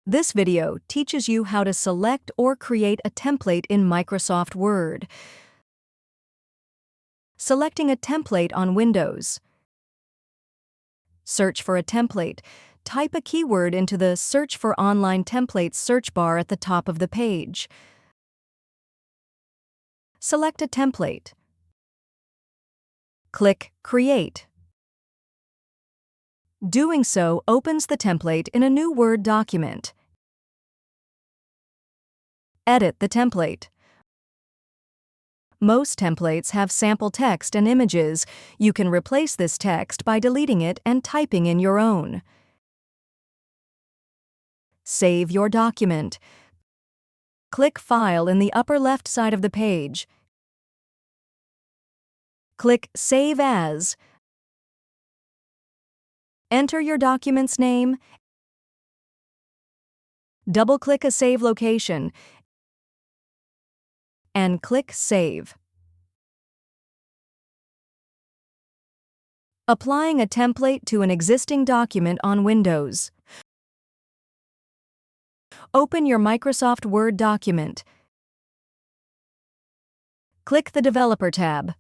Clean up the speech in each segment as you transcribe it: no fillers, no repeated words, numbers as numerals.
This video teaches you how to select or create a template in Microsoft Word. Selecting a template on Windows. Search for a template. Type a keyword into the Search for Online Templates search bar at the top of the page. Select a template. Click Create. Doing so opens the template in a new Word document. Edit the template. Most templates have sample text and images. You can replace this text by deleting it and typing in your own. Save your document. Click File in the upper left side of the page. Click Save As. Enter your document's name. Double-click a save location and click Save. Applying a template to an existing document on Windows. Open your Microsoft Word document. Click the Developer tab.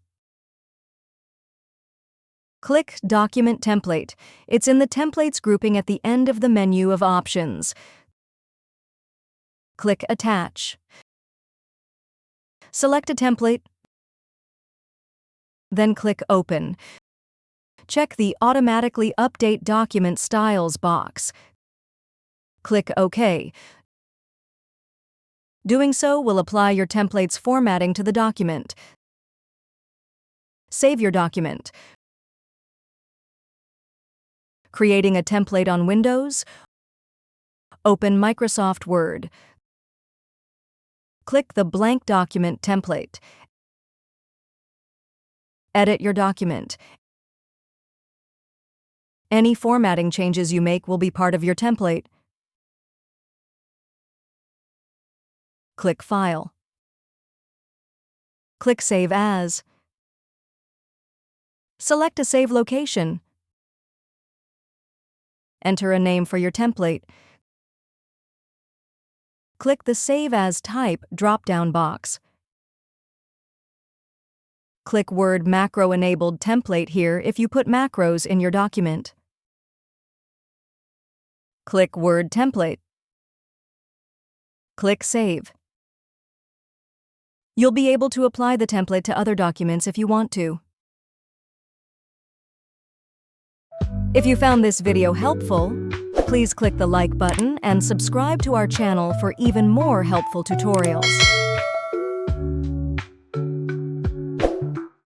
Click Document Template. It's in the Templates grouping at the end of the menu of options. Click Attach. Select a template, then click Open. Check the Automatically Update Document Styles box. Click OK. Doing so will apply your template's formatting to the document. Save your document. Creating a template on Windows. Open Microsoft Word. Click the Blank Document template. Edit your document. Any formatting changes you make will be part of your template. Click File. Click Save As. Select a save location. Enter a name for your template. Click the Save As Type drop-down box. Click Word Macro-Enabled Template here if you put macros in your document. Click Word Template. Click Save. You'll be able to apply the template to other documents if you want to. If you found this video helpful, please click the like button and subscribe to our channel for even more helpful tutorials.